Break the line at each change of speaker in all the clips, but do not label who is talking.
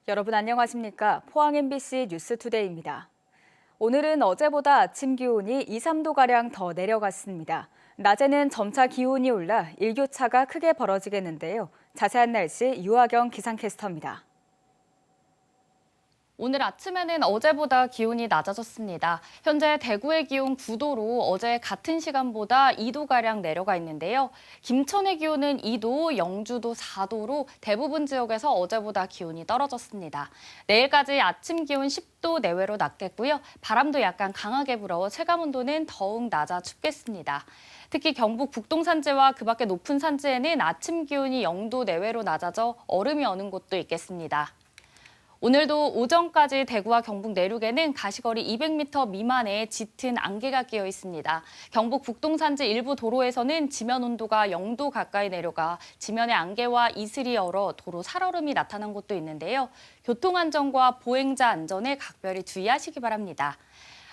여러분 안녕하십니까? 포항 MBC 뉴스투데이입니다. 오늘은 어제보다 아침 기온이 2, 3도가량 더 내려갔습니다. 낮에는 점차 기온이 올라 일교차가 크게 벌어지겠는데요. 자세한 날씨 유아경 기상캐스터입니다.
오늘 아침에는 어제보다 기온이 낮아졌습니다. 현재 대구의 기온 9도로 어제 같은 시간보다 2도가량 내려가 있는데요. 김천의 기온은 2도, 영주도 4도로 대부분 지역에서 어제보다 기온이 떨어졌습니다. 내일까지 아침 기온 10도 내외로 낮겠고요. 바람도 약간 강하게 불어 체감온도는 더욱 낮아 춥겠습니다. 특히 경북 북동 산지와 그 밖의 높은 산지에는 아침 기온이 0도 내외로 낮아져 얼음이 어는 곳도 있겠습니다. 오늘도 오전까지 대구와 경북 내륙에는 가시거리 200m 미만의 짙은 안개가 끼어 있습니다. 경북 북동 산지 일부 도로에서는 지면 온도가 0도 가까이 내려가 지면에 안개와 이슬이 얼어 도로 살얼음이 나타난 곳도 있는데요. 교통안전과 보행자 안전에 각별히 주의하시기 바랍니다.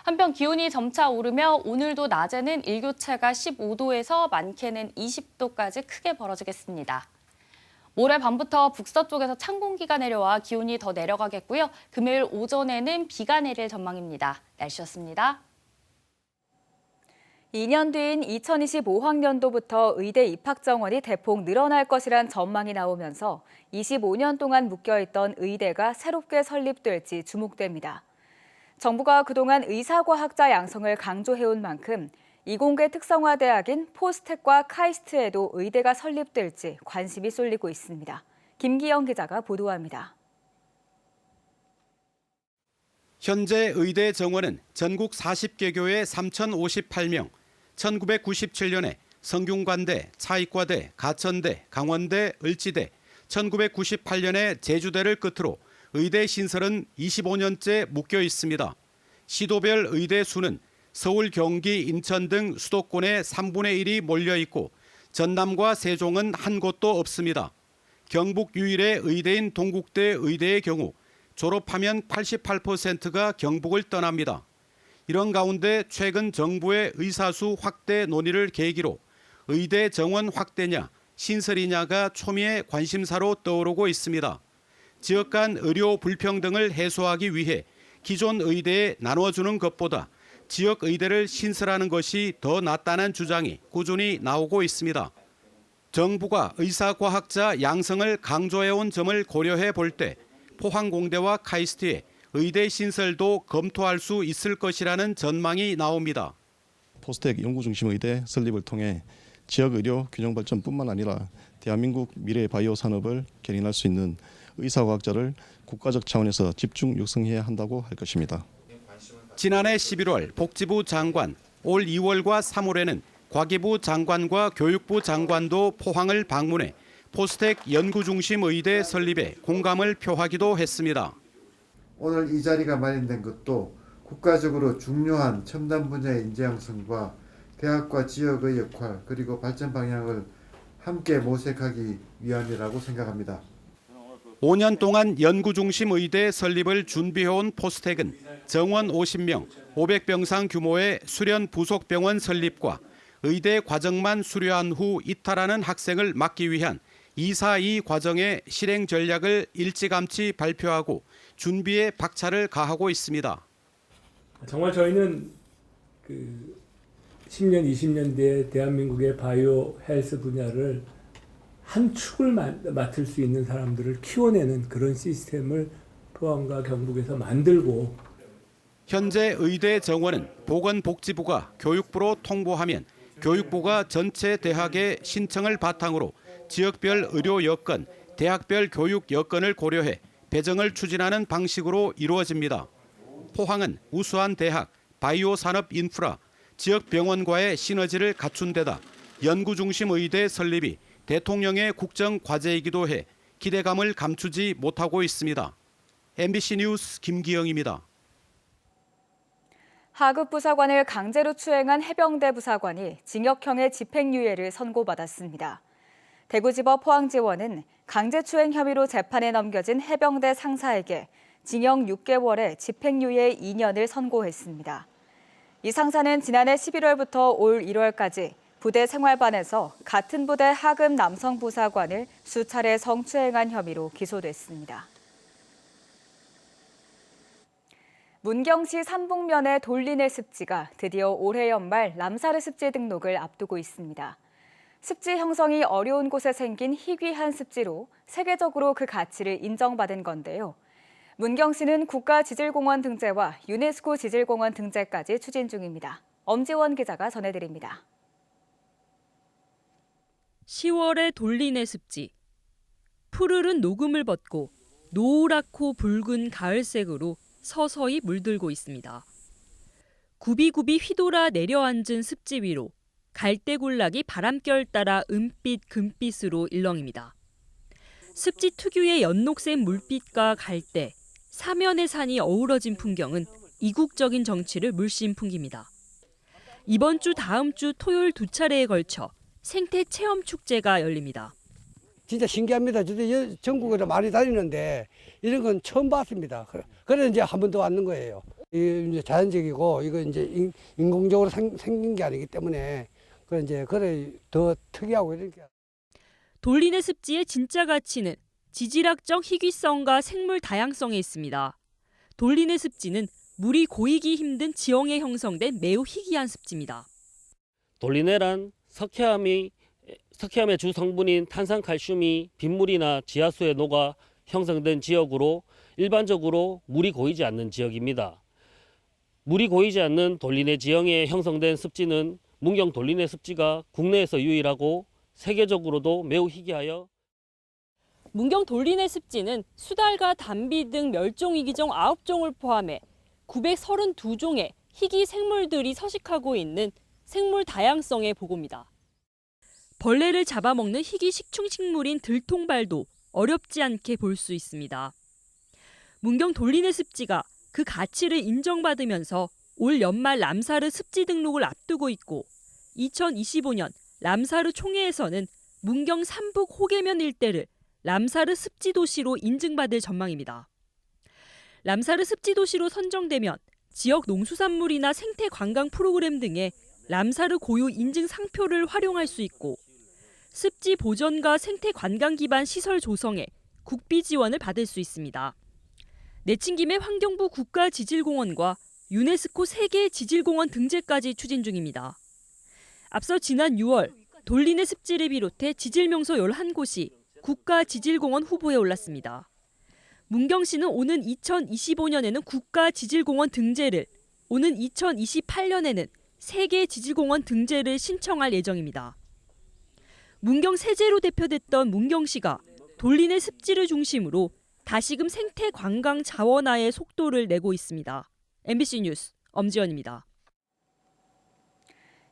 한편 기온이 점차 오르며 오늘도 낮에는 일교차가 15도에서 많게는 20도까지 크게 벌어지겠습니다. 모레 밤부터 북서쪽에서 찬 공기가 내려와 기온이 더 내려가겠고요. 금요일 오전에는 비가 내릴 전망입니다. 날씨였습니다.
2년 뒤인 2025학년도부터 의대 입학 정원이 대폭 늘어날 것이란 전망이 나오면서 25년 동안 묶여있던 의대가 새롭게 설립될지 주목됩니다. 정부가 그동안 의사과학자 양성을 강조해온 만큼 이공계 특성화 대학인 포스텍과 카이스트에도 의대가 설립될지 관심이 쏠리고 있습니다. 김기영 기자가 보도합니다.
현재 의대 정원은 전국 40개교의 3,058명, 1997년에 성균관대, 차의과대, 가천대, 강원대, 을지대, 1998년에 제주대를 끝으로 의대 신설은 25년째 묶여 있습니다. 시도별 의대 수는 서울, 경기, 인천 등 수도권의 3분의 1이 몰려 있고 전남과 세종은 한 곳도 없습니다. 경북 유일의 의대인 동국대 의대의 경우 졸업하면 88%가 경북을 떠납니다. 이런 가운데 최근 정부의 의사수 확대 논의를 계기로 의대 정원 확대냐, 신설이냐가 초미의 관심사로 떠오르고 있습니다. 지역 간 의료 불평등을 해소하기 위해 기존 의대에 나눠주는 것보다 지역 의대를 신설하는 것이 더 낫다는 주장이 꾸준히 나오고 있습니다. 정부가 의사과학자 양성을 강조해온 점을 고려해 볼 때 포항공대와 카이스트의 의대 신설도 검토할 수 있을 것이라는 전망이 나옵니다.
포스텍 연구중심 의대 설립을 통해 지역 의료 균형 발전뿐만 아니라 대한민국 미래 바이오 산업을 견인할 수 있는 의사과학자를 국가적 차원에서 집중 육성해야 한다고 할 것입니다.
지난해 11월 복지부 장관, 올 2월과 3월에는 과기부 장관과 교육부 장관도 포항을 방문해 포스텍 연구중심 의대 설립에 공감을 표하기도 했습니다.
오늘 이 자리가 마련된 것도 국가적으로 중요한 첨단 분야의 인재 양성과 대학과 지역의 역할 그리고 발전 방향을 함께 모색하기 위함이라고 생각합니다.
5년 동안 연구중심 의대 설립을 준비해온 포스텍은 정원 50명, 500병상 규모의 수련 부속병원 설립과 의대 과정만 수료한 후 이탈하는 학생을 막기 위한 242 과정의 실행 전략을 일찌감치 발표하고 준비에 박차를 가하고 있습니다.
정말 저희는 10년, 20년 뒤에 대한민국의 바이오 헬스 분야를 한 축을 맡을 수 있는 사람들을 키워내는 그런 시스템을 포항과 경북에서 만들고
현재 의대 정원은 보건복지부가 교육부로 통보하면 교육부가 전체 대학의 신청을 바탕으로 지역별 의료 여건, 대학별 교육 여건을 고려해 배정을 추진하는 방식으로 이루어집니다. 포항은 우수한 대학, 바이오 산업 인프라, 지역 병원과의 시너지를 갖춘 데다 연구중심 의대 설립이 대통령의 국정 과제이기도 해 기대감을 감추지 못하고 있습니다. MBC 뉴스 김기영입니다.
하급 부사관을 강제로 추행한 해병대 부사관이 징역형의 집행유예를 선고받았습니다. 대구지법 포항지원은 강제추행 혐의로 재판에 넘겨진 해병대 상사에게 징역 6개월에 집행유예 2년을 선고했습니다. 이 상사는 지난해 11월부터 올 1월까지 부대 생활반에서 같은 부대 하급 남성 부사관을 수차례 성추행한 혐의로 기소됐습니다. 문경시 삼북면의 돌리네 습지가 드디어 올해 연말 람사르 습지 등록을 앞두고 있습니다. 습지 형성이 어려운 곳에 생긴 희귀한 습지로 세계적으로 그 가치를 인정받은 건데요. 문경시는 국가지질공원 등재와 유네스코 지질공원 등재까지 추진 중입니다. 엄지원 기자가 전해드립니다.
10월의 돌리네 습지. 푸르른 녹음을 벗고 노랗고 붉은 가을색으로 서서히 물들고 있습니다. 굽이굽이 휘돌아 내려앉은 습지 위로 갈대군락이 바람결 따라 은빛, 금빛으로 일렁입니다. 습지 특유의 연녹색 물빛과 갈대, 사면의 산이 어우러진 풍경은 이국적인 정취를 물씬 풍깁니다. 이번 주 다음 주 토요일 2차례에 걸쳐 생태 체험 축제가 열립니다.
진짜 신기합니다. 저도 전국으로 많이 다니는데 이런 건 처음 봤습니다. 그래서 이제 한 번 더 왔는 거예요. 이제 자연적이고 이거 이제 인공적으로 생긴 게 아니기 때문에 그래 더 특이하고 이렇게.
돌리네 습지의 진짜 가치는 지질학적 희귀성과 생물 다양성에 있습니다. 돌리네 습지는 물이 고이기 힘든 지형에 형성된 매우 희귀한 습지입니다.
돌리네란 석회암의 주 성분인 탄산칼슘이 빗물이나 지하수에 녹아 형성된 지역으로 일반적으로 물이 고이지 않는 지역입니다. 물이 고이지 않는 돌리네 지형에 형성된 습지는 문경 돌리네 습지가 국내에서 유일하고 세계적으로도 매우 희귀하여
문경 돌리네 습지는 수달과 담비 등 멸종위기종 9종을 포함해 932종의 희귀 생물들이 서식하고 있는 생물 다양성의 보고입니다. 벌레를 잡아먹는 희귀 식충식물인 들통발도 어렵지 않게 볼 수 있습니다. 문경 돌리네 습지가 그 가치를 인정받으면서 올 연말 람사르 습지 등록을 앞두고 있고 2025년 람사르 총회에서는 문경 삼북 호계면 일대를 람사르 습지 도시로 인증받을 전망입니다. 람사르 습지 도시로 선정되면 지역 농수산물이나 생태 관광 프로그램 등의 람사르 고유 인증 상표를 활용할 수 있고 습지 보전과 생태 관광 기반 시설 조성에 국비 지원을 받을 수 있습니다. 내친 김에 환경부 국가지질공원과 유네스코 세계 지질공원 등재까지 추진 중입니다. 앞서 지난 6월 돌리네 습지를 비롯해 지질명소 11곳이 국가지질공원 후보에 올랐습니다. 문경시는 오는 2025년에는 국가지질공원 등재를, 오는 2028년에는 세계 지질공원 등재를 신청할 예정입니다. 문경 세제로 대표됐던 문경시가 돌리네 습지를 중심으로 다시금 생태 관광 자원화의 속도를 내고 있습니다. MBC 뉴스 엄지연입니다.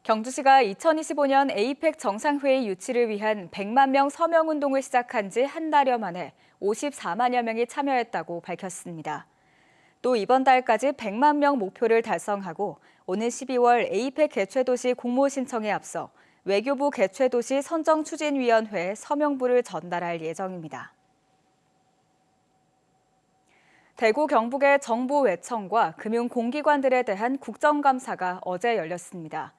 경주시가 2025년 에이펙 정상회의 유치를 위한 100만 명 서명 운동을 시작한 지 한 달여 만에 54만여 명이 참여했다고 밝혔습니다. 또 이번 달까지 100만 명 목표를 달성하고 오는 12월 에이펙 개최도시 공모 신청에 앞서 외교부 개최도시 선정추진위원회에 서명부를 전달할 예정입니다. 대구 경북의 정보외청과 금융공기관들에 대한 국정감사가 어제 열렸습니다.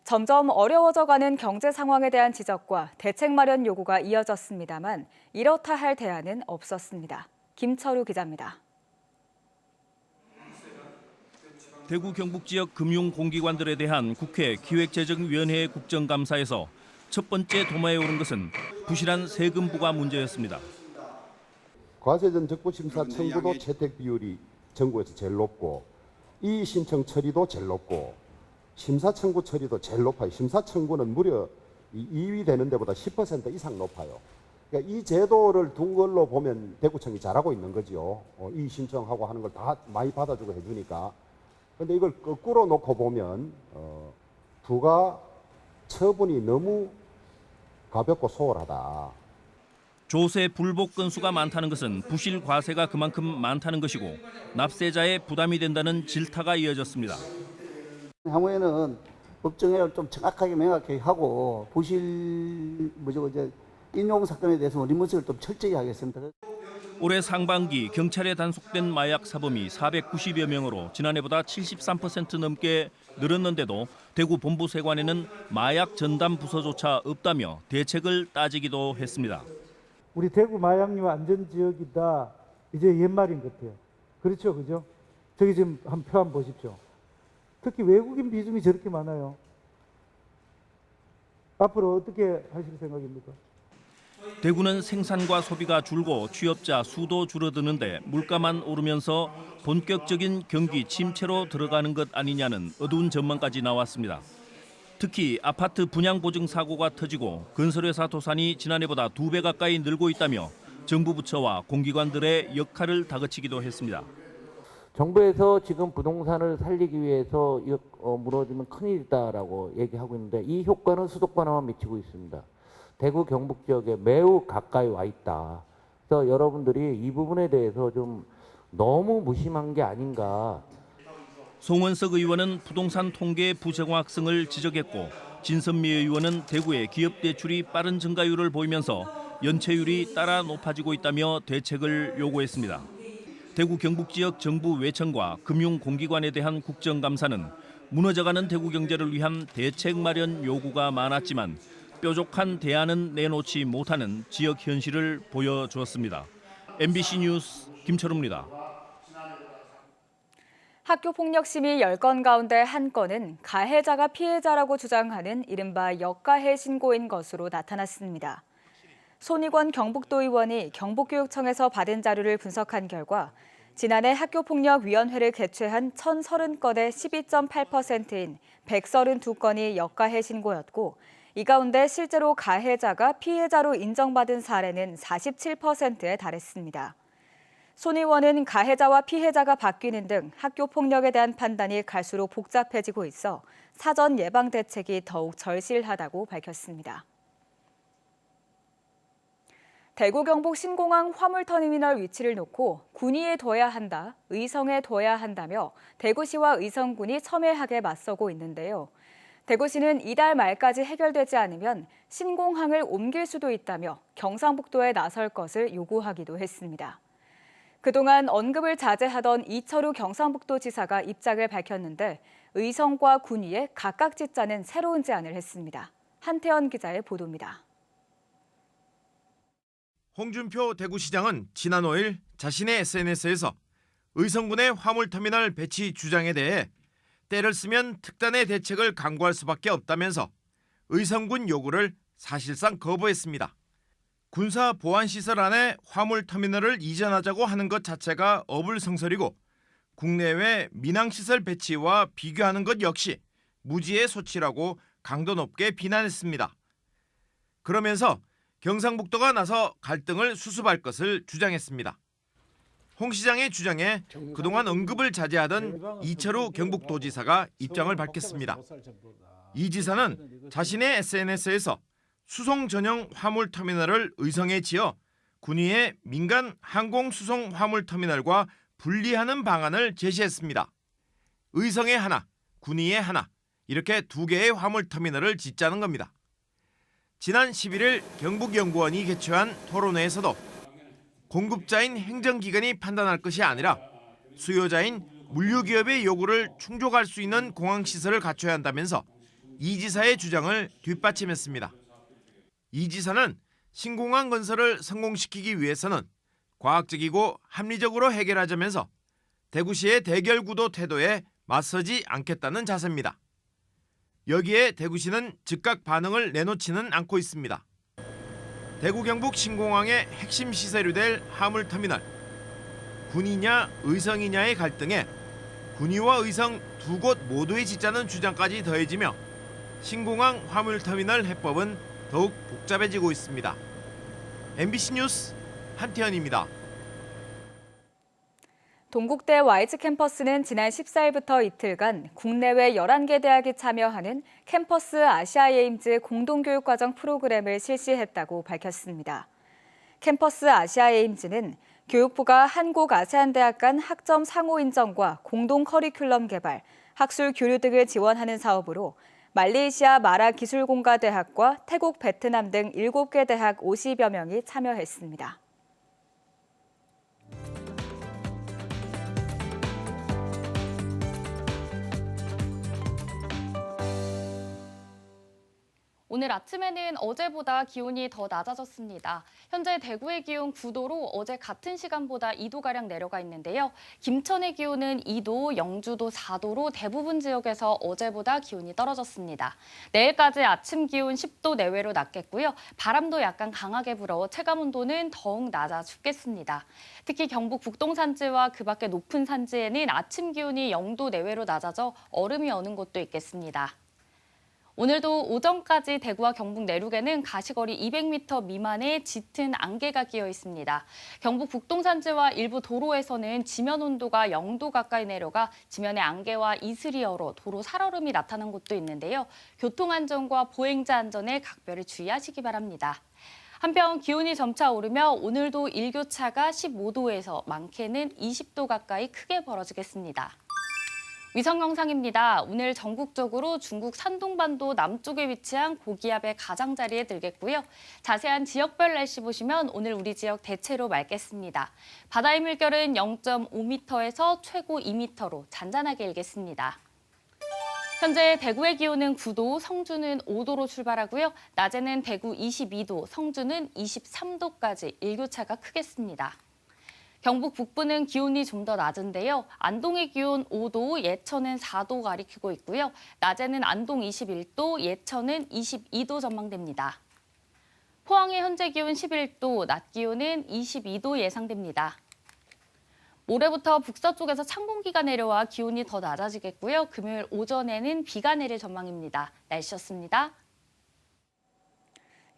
점점 어려워져가는 경제 상황에 대한 지적과 대책 마련 요구가 이어졌습니다만 이렇다 할 대안은 없었습니다. 김철우 기자입니다.
대구 경북 지역 금융공기관들에 대한 국회 기획재정위원회의 국정감사에서 첫 번째 도마에 오른 것은 부실한 세금 부과 문제였습니다.
과세전 적부심사 청구도 채택 비율이 전국에서 제일 높고 이의 신청 처리도 제일 높고 심사 청구 처리도 제일 높아요. 심사 청구는 무려 2위 되는 데보다 10% 이상 높아요. 그러니까 이 제도를 둔 걸로 보면 대구청이 잘하고 있는 거죠. 이의 신청하고 하는 걸 다 많이 받아주고 해주니까. 그런데 이걸 거꾸로 놓고 보면 부가 처분이 너무 가볍고 소홀하다.
조세 불복 건수가 많다는 것은 부실 과세가 그만큼 많다는 것이고 납세자의 부담이 된다는 질타가 이어졌습니다.
향후에는 법정을 좀 정확하게 명확하게 하고 부실 인용 사건에 대해서 리무스를 좀 철저히 하겠습니다.
올해 상반기 경찰에 단속된 마약 사범이 490여 명으로 지난해보다 73% 넘게 늘었는데도 대구 본부세관에는 마약 전담 부서조차 없다며 대책을 따지기도 했습니다.
우리 대구 마약류 안전지역이다. 이제 옛말인 것 같아요. 그렇죠, 그죠? 저기 지금 한 표 한번 보십시오. 특히 외국인 비중이 저렇게 많아요. 앞으로 어떻게 하실 생각입니까?
대구는 생산과 소비가 줄고 취업자 수도 줄어드는데 물가만 오르면서 본격적인 경기 침체로 들어가는 것 아니냐는 어두운 전망까지 나왔습니다. 특히 아파트 분양 보증 사고가 터지고 건설회사 도산이 지난해보다 2배 가까이 늘고 있다며 정부 부처와 공기관들의 역할을 다그치기도 했습니다.
정부에서 지금 부동산을 살리기 위해서 무너지면 큰일이다라고 얘기하고 있는데 이 효과는 수도권에만 미치고 있습니다. 대구 경북 지역에 매우 가까이 와 있다. 그래서 여러분들이 이 부분에 대해서 좀 너무 무심한 게 아닌가.
송원석 의원은 부동산 통계 부정확성을 지적했고 진선미 의원은 대구의 기업 대출이 빠른 증가율을 보이면서 연체율이 따라 높아지고 있다며 대책을 요구했습니다. 대구 경북 지역 정부 외청과 금융공기관에 대한 국정감사는 무너져가는 대구 경제를 위한 대책 마련 요구가 많았지만 뾰족한 대안은 내놓지 못하는 지역 현실을 보여주었습니다. MBC 뉴스 김철우입니다.
학교폭력 심의 10건 가운데 1건은 가해자가 피해자라고 주장하는 이른바 역가해 신고인 것으로 나타났습니다. 손익원 경북도 의원이 경북교육청에서 받은 자료를 분석한 결과 지난해 학교폭력위원회를 개최한 1,030건의 12.8%인 132건이 역가해 신고였고 이 가운데 실제로 가해자가 피해자로 인정받은 사례는 47%에 달했습니다. 손 의원은 가해자와 피해자가 바뀌는 등 학교폭력에 대한 판단이 갈수록 복잡해지고 있어 사전 예방 대책이 더욱 절실하다고 밝혔습니다. 대구 경북 신공항 화물터미널 위치를 놓고 군위에 둬야 한다, 의성에 둬야 한다며 대구시와 의성군이 첨예하게 맞서고 있는데요. 대구시는 이달 말까지 해결되지 않으면 신공항을 옮길 수도 있다며 경상북도에 나설 것을 요구하기도 했습니다. 그동안 언급을 자제하던 이철우 경상북도 지사가 입장을 밝혔는데 의성과 군위에 각각 짓자는 새로운 제안을 했습니다. 한태현 기자의 보도입니다.
홍준표 대구시장은 지난 5일 자신의 SNS에서 의성군의 화물터미널 배치 주장에 대해 때를 쓰면 특단의 대책을 강구할 수밖에 없다면서 의성군 요구를 사실상 거부했습니다. 군사 보안시설 안에 화물터미널을 이전하자고 하는 것 자체가 어불성설이고 국내외 민항시설 배치와 비교하는 것 역시 무지의 소치라고 강도 높게 비난했습니다. 그러면서 경상북도가 나서 갈등을 수습할 것을 주장했습니다. 홍 시장의 주장에 그동안 언급을 자제하던 이철우 경북도지사가 입장을 밝혔습니다. 이 지사는 자신의 SNS에서 수송 전용 화물터미널을 의성에 지어 군위의 민간 항공 수송 화물터미널과 분리하는 방안을 제시했습니다. 의성에 하나, 군위에 하나 이렇게 2개의 화물터미널을 짓자는 겁니다. 지난 11일 경북연구원이 개최한 토론회에서도 공급자인 행정기관이 판단할 것이 아니라 수요자인 물류기업의 요구를 충족할 수 있는 공항시설을 갖춰야 한다면서 이 지사의 주장을 뒷받침했습니다. 이 지사는 신공항 건설을 성공시키기 위해서는 과학적이고 합리적으로 해결하자면서 대구시의 대결구도 태도에 맞서지 않겠다는 자세입니다. 여기에 대구시는 즉각 반응을 내놓지는 않고 있습니다. 대구 경북 신공항의 핵심 시설이 될 화물터미널. 군이냐 의성이냐의 갈등에 군위와 의성 2곳 모두의 짓자는 주장까지 더해지며 신공항 화물터미널 해법은 더욱 복잡해지고 있습니다. MBC 뉴스 한태현입니다.
동국대 YG 캠퍼스는 지난 14일부터 이틀간 국내외 11개 대학이 참여하는 캠퍼스 아시아에임즈 공동교육과정 프로그램을 실시했다고 밝혔습니다. 캠퍼스 아시아에임즈는 교육부가 한국 아세안대학 간 학점 상호 인정과 공동 커리큘럼 개발, 학술 교류 등을 지원하는 사업으로 말레이시아 마라기술공과대학과 태국, 베트남 등 7개 대학 50여 명이 참여했습니다.
오늘 아침에는 어제보다 기온이 더 낮아졌습니다. 현재 대구의 기온 9도로 어제 같은 시간보다 2도가량 내려가 있는데요. 김천의 기온은 2도, 영주도 4도로 대부분 지역에서 어제보다 기온이 떨어졌습니다. 내일까지 아침 기온 10도 내외로 낮겠고요. 바람도 약간 강하게 불어 체감온도는 더욱 낮아 춥겠습니다. 특히 경북 북동 산지와 그 밖의 높은 산지에는 아침 기온이 0도 내외로 낮아져 얼음이 어는 곳도 있겠습니다. 오늘도 오전까지 대구와 경북 내륙에는 가시거리 200m 미만의 짙은 안개가 끼어 있습니다. 경북 북동 산지와 일부 도로에서는 지면 온도가 0도 가까이 내려가 지면에 안개와 이슬이 얼어 도로 살얼음이 나타난 곳도 있는데요. 교통안전과 보행자 안전에 각별히 주의하시기 바랍니다. 한편 기온이 점차 오르며 오늘도 일교차가 15도에서 많게는 20도 가까이 크게 벌어지겠습니다. 위성 영상입니다. 오늘 전국적으로 중국 산동반도 남쪽에 위치한 고기압의 가장자리에 들겠고요. 자세한 지역별 날씨 보시면 오늘 우리 지역 대체로 맑겠습니다. 바다의 물결은 0.5m에서 최고 2m로 잔잔하게 일겠습니다. 현재 대구의 기온은 9도, 성주는 5도로 출발하고요. 낮에는 대구 22도, 성주는 23도까지 일교차가 크겠습니다. 경북 북부는 기온이 좀 더 낮은데요. 안동의 기온 5도, 예천은 4도 가리키고 있고요. 낮에는 안동 21도, 예천은 22도 전망됩니다. 포항의 현재 기온 11도, 낮 기온은 22도 예상됩니다. 모레부터 북서쪽에서 찬 공기가 내려와 기온이 더 낮아지겠고요. 금요일 오전에는 비가 내릴 전망입니다. 날씨였습니다.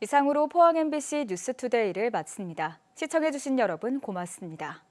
이상으로 포항 MBC 뉴스투데이를 마칩니다. 시청해주신 여러분 고맙습니다.